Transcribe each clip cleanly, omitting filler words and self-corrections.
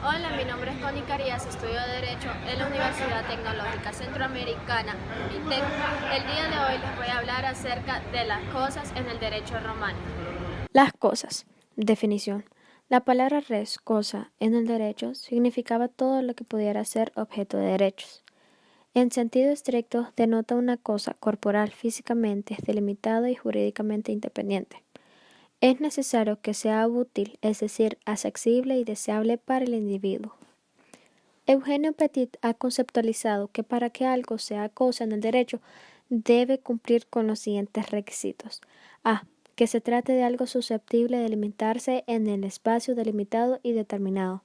Hola, mi nombre es Connie Carías, estudio Derecho en la Universidad Tecnológica Centroamericana, ITEC. El día de hoy les voy a hablar acerca de las cosas en el derecho romano. Las cosas. Definición. La palabra res, cosa, en el derecho significaba todo lo que pudiera ser objeto de derechos. En sentido estricto, denota una cosa corporal físicamente delimitada y jurídicamente independiente. Es necesario que sea útil, es decir, accesible y deseable para el individuo. Eugenio Petit ha conceptualizado que para que algo sea cosa en el derecho debe cumplir con los siguientes requisitos. A. Que se trate de algo susceptible de limitarse en el espacio delimitado y determinado.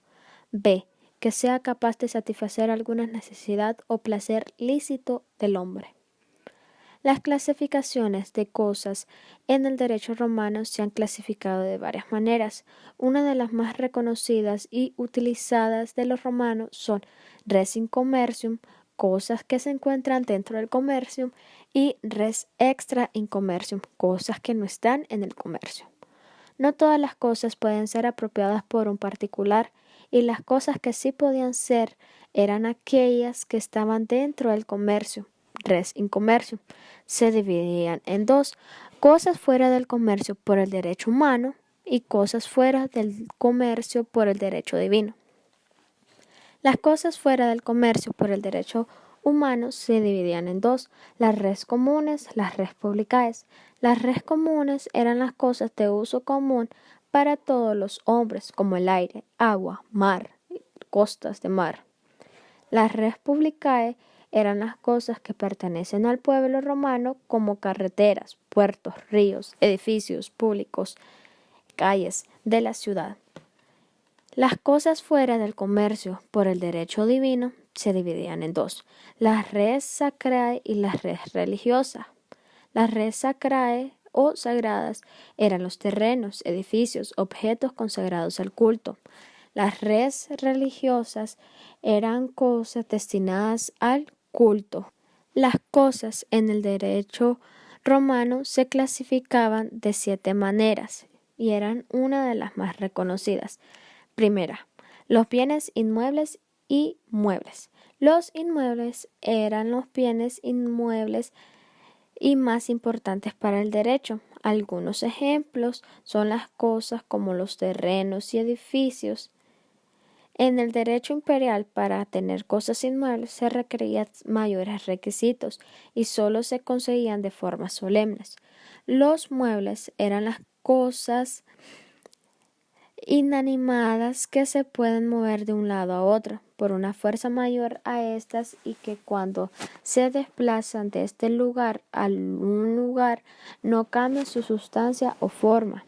B. Que sea capaz de satisfacer alguna necesidad o placer lícito del hombre. Las clasificaciones de cosas en el derecho romano se han clasificado de varias maneras. Una de las más reconocidas y utilizadas de los romanos son res in commercium, cosas que se encuentran dentro del comercio, y res extra in commercium, cosas que no están en el comercio. No todas las cosas pueden ser apropiadas por un particular, y las cosas que sí podían ser eran aquellas que estaban dentro del comercio, res in commercium. Se dividían en dos: cosas fuera del comercio por el derecho humano y cosas fuera del comercio por el derecho divino. Las cosas fuera del comercio por el derecho humano se dividían en dos: las res comunes, las res publicae. Las res comunes eran las cosas de uso común para todos los hombres, como el aire, agua, mar, costas de mar. Las res publicae eran las cosas que pertenecen al pueblo romano, como carreteras, puertos, ríos, edificios públicos, calles de la ciudad. Las cosas fuera del comercio por el derecho divino se dividían en dos: las res sacrae y las res religiosas. Las res sacrae o sagradas eran los terrenos, edificios, objetos consagrados al culto. Las res religiosas eran cosas destinadas al culto. Las cosas en el derecho romano se clasificaban de 7 maneras y eran una de las más reconocidas. Primera, los bienes inmuebles y muebles. Los inmuebles eran los bienes inmuebles y más importantes para el derecho. Algunos ejemplos son las cosas como los terrenos y edificios. En el derecho imperial, para tener cosas inmuebles se requerían mayores requisitos y solo se conseguían de formas solemnes. Los muebles eran las cosas inanimadas que se pueden mover de un lado a otro por una fuerza mayor a estas y que cuando se desplazan de este lugar a un lugar no cambian su sustancia o forma.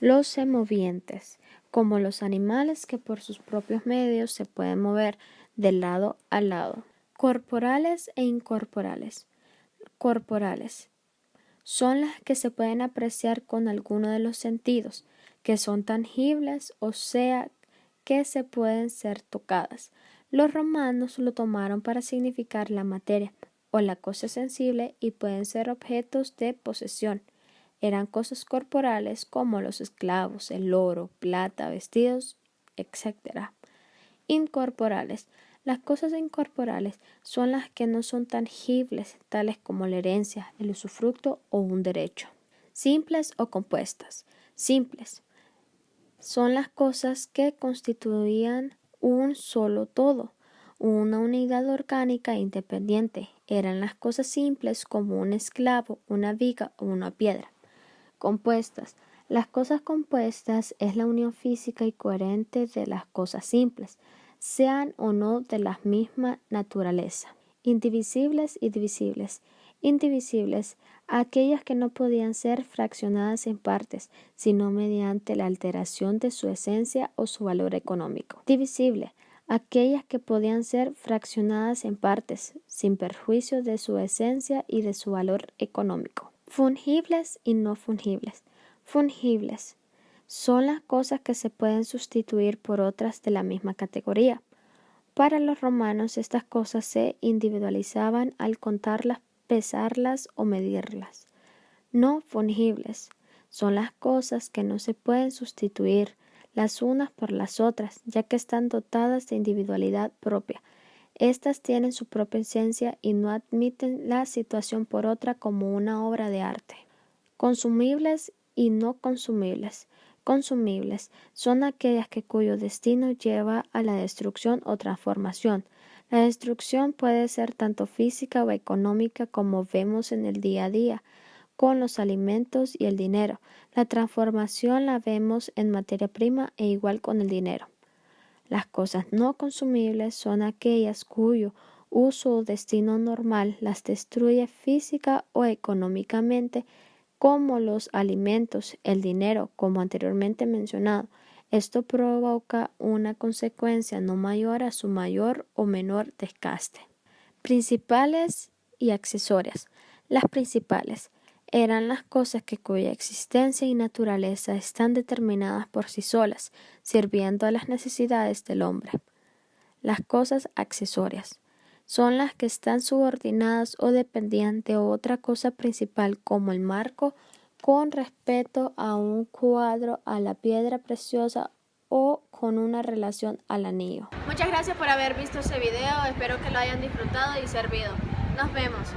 Los semovientes, como los animales que por sus propios medios se pueden mover de lado a lado. Corporales e incorporales. Corporales son las que se pueden apreciar con alguno de los sentidos, que son tangibles, o sea, que se pueden ser tocadas. Los romanos lo tomaron para significar la materia o la cosa sensible y pueden ser objetos de posesión. Eran cosas corporales como los esclavos, el oro, plata, vestidos, etc. Incorporales. Las cosas incorporales son las que no son tangibles, tales como la herencia, el usufructo o un derecho. Simples o compuestas. Simples son las cosas que constituían un solo todo, una unidad orgánica independiente. Eran las cosas simples como un esclavo, una viga o una piedra. Compuestas. Las cosas compuestas es la unión física y coherente de las cosas simples, sean o no de la misma naturaleza. Indivisibles y divisibles. Indivisibles, aquellas que no podían ser fraccionadas en partes, sino mediante la alteración de su esencia o su valor económico. Divisible, aquellas que podían ser fraccionadas en partes, sin perjuicio de su esencia y de su valor económico. Fungibles y no fungibles. Fungibles son las cosas que se pueden sustituir por otras de la misma categoría. Para los romanos estas cosas se individualizaban al contarlas, pesarlas o medirlas. No fungibles son las cosas que no se pueden sustituir, las unas por las otras, ya que están dotadas de individualidad propia. Estas tienen su propia esencia y no admiten la situación por otra como una obra de arte. Consumibles y no consumibles. Consumibles son aquellas cuyo destino lleva a la destrucción o transformación. La destrucción puede ser tanto física o económica como vemos en el día a día, con los alimentos y el dinero. La transformación la vemos en materia prima e igual con el dinero. Las cosas no consumibles son aquellas cuyo uso o destino normal las destruye física o económicamente, como los alimentos, el dinero, como anteriormente mencionado. Esto provoca una consecuencia no mayor a su mayor o menor desgaste. Principales y accesorias. Las principales eran las cosas cuya existencia y naturaleza están determinadas por sí solas, sirviendo a las necesidades del hombre. Las cosas accesorias son las que están subordinadas o dependían de otra cosa principal, como el marco con respecto a un cuadro, a la piedra preciosa o con una relación al anillo. Muchas gracias por haber visto este video, espero que lo hayan disfrutado y servido. Nos vemos.